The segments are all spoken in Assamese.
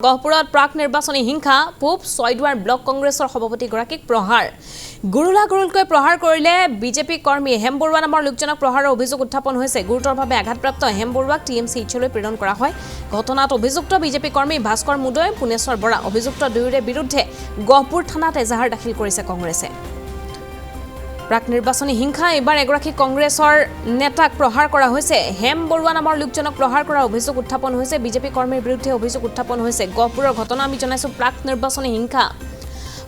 গহপুৰত প্ৰাক নিৰ্বাচনী হিংসা পূব ছয়দুৱাৰ ব্লক কংগ্ৰেছৰ সভাপতিগৰাকীক প্ৰহাৰ গুৰুলাগুৰুলকৈ প্ৰহাৰ কৰিলে বিজেপি কৰ্মী হেম বৰুৱা নামৰ লোকজনক প্ৰহাৰৰ অভিযোগ উত্থাপন হৈছে গুৰুতৰভাৱে আঘাতপ্ৰাপ্ত হেম বৰুৱাক টিএমচি এইচলৈ প্ৰেৰণ কৰা হয় ঘটনাত অভিযুক্ত বিজেপি কৰ্মী ভাস্কৰ মুদৈ পুনেশ্বৰ বৰা অভিযুক্ত দুয়োৰে বিৰুদ্ধে গহপুৰ থানাত এজাহাৰ দাখিল কৰিছে কংগ্ৰেছে প্ৰাক নিৰ্বাচনী হিংসা এবাৰ এগৰাকী কংগ্ৰেছৰ নেতাক প্ৰহাৰ কৰা হৈছে হেম বৰুৱা নামৰ লোকজনক প্ৰহাৰ কৰাৰ অভিযোগ উত্থাপন হৈছে বিজেপি কৰ্মীৰ বিৰুদ্ধে অভিযোগ উত্থাপন হৈছে গহপুৰৰ ঘটনা আমি জনাইছো প্ৰাক নিৰ্বাচনী হিংসা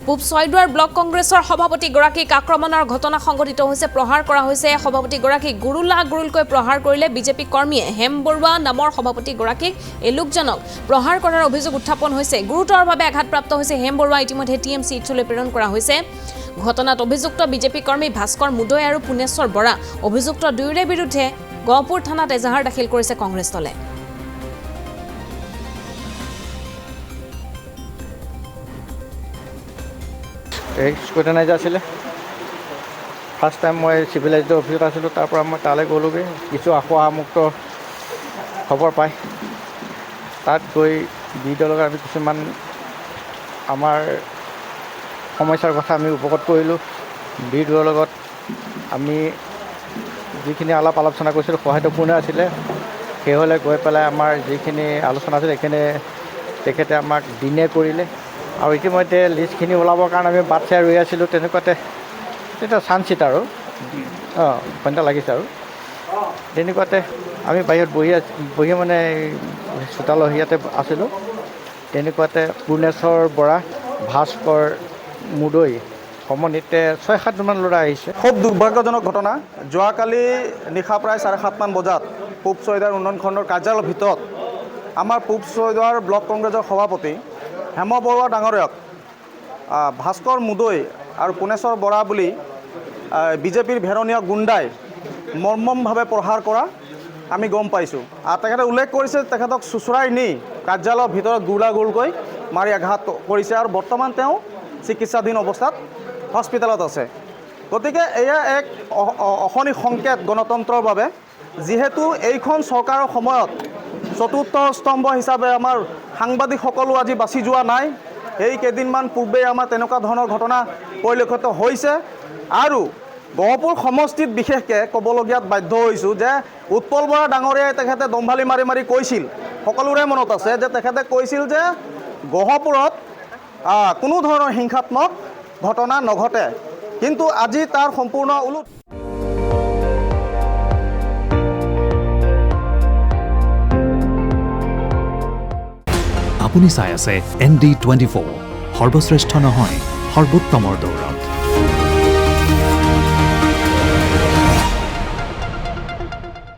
পূব ছয়দুৱাৰ ব্লক কংগ্ৰেছৰ সভাপতিগৰাকীক আক্ৰমণৰ ঘটনা সংঘটিত হৈছে প্ৰহাৰ কৰা হৈছে সভাপতিগৰাকীক গুৰুলাগুৰুলকৈ প্ৰহাৰ কৰিলে বিজেপি কৰ্মীয়ে হেম বৰুৱা নামৰ সভাপতিগৰাকীক এই লোকজনক প্ৰহাৰ কৰাৰ অভিযোগ উত্থাপন হৈছে গুৰুতৰভাৱে আঘাতপ্ৰাপ্ত হৈছে হেম বৰুৱা ইতিমধ্যে টিএমচি এইচলৈ প্ৰেৰণ কৰা হৈছে ঘটনাত অভিযুক্ত বিজেপি কৰ্মী ভাস্কৰ মুদৈ আৰু পুনেশ্বৰ বৰা অভিযুক্ত দুয়োৰে বিৰুদ্ধে গহপুৰ থানাত এজাহাৰ দাখিল কৰিছে কংগ্ৰেছ দলে স্কুটেনাইজাৰ আছিলে ফাৰ্ষ্ট টাইম মই চিভিলাইজৰ অফিচত আছিলোঁ তাৰ পৰা মই তালৈ গ'লোগৈ কিছু আশামুক্ত খবৰ পায় তাত গৈ বিডিঅ'ৰ লগত আমি কিছুমান আমাৰ সমস্যাৰ কথা আমি উপগত কৰিলোঁ বিডিঅ'ৰ লগত আমি যিখিনি আলোচনা কৰিছিলোঁ সহায়পূৰ্ণ আছিলে সেইহ'লে গৈ পেলাই আমাৰ যিখিনি আলোচনা আছিল সেইখিনি তেখেতে আমাক দিনে কৰিলে আৰু ইতিমধ্যে লিষ্টখিনি ওলাবৰ কাৰণে আমি বাট চাই ৰৈ আছিলোঁ তেনেকুৱাতে এটা চান্সিত আৰু ঘণ্টা লাগিছে আৰু তেনেকুৱাতে আমি বাহিৰত বহি মানে চোতালৰ ইয়াতে আছিলোঁ তেনেকুৱাতে পুনেশ্বৰ বৰা ভাস্কৰ মুদৈ সমন্বিতে 6-7মান ল'ৰা আহিছে খুব দুৰ্ভাগ্যজনক ঘটনা যোৱাকালি নিশা প্ৰায় 7:30 বজাত পূব ছয়দুৱাৰ উন্নয়ন খণ্ডৰ কাৰ্যালয়ৰ ভিতৰত আমাৰ পূব ছয়দুৱাৰ ব্লক কংগ্ৰেছৰ সভাপতি হেম বৰুৱা ডাঙৰীয়াক ভাস্কৰ মুদৈ আৰু পুনেশ্বৰ বৰা বুলি বিজেপিৰ ভেৰণীয়া গুণ্ডাই মৰ্মমভাৱে প্ৰহাৰ কৰা আমি গম পাইছোঁ আৰু তেখেতে উল্লেখ কৰিছে তেখেতক চোঁচৰাই নি কাৰ্যালয়ৰ ভিতৰত গুৰুলাগুৰুলকৈ মাৰি আঘাত কৰিছে আৰু বৰ্তমান তেওঁ চিকিৎসাধীন অৱস্থাত হস্পিটেলত আছে গতিকে এয়া এক অশনি সংকেত গণতন্ত্ৰৰ বাবে যিহেতু এইখন চৰকাৰৰ সময়ত চতুৰ্থ স্তম্ভ হিচাপে আমাৰ সাংবাদিকসকলো আজি বাছি যোৱা নাই এই কেইদিনমান পূৰ্বে আমাৰ তেনেকুৱা ধৰণৰ ঘটনা পৰিলক্ষিত হৈছে আৰু গহপুৰ সমষ্টিত বিশেষকৈ ক'বলগীয়াত বাধ্য হৈছোঁ যে উৎপল বৰা ডাঙৰীয়াই তেখেতে দম্ভালি মাৰি মাৰি কৈছিল সকলোৰে মনত আছে যে তেখেতে কৈছিল যে গহপুৰত কোনো ধৰণৰ হিংসাত্মক ঘটনা নঘটে কিন্তু আজি তাৰ সম্পূৰ্ণ ওলোট আপুনি চাই আছে ND24 সৰ্বশ্ৰেষ্ঠ নহয় সৰ্বোত্তমৰ দৌৰত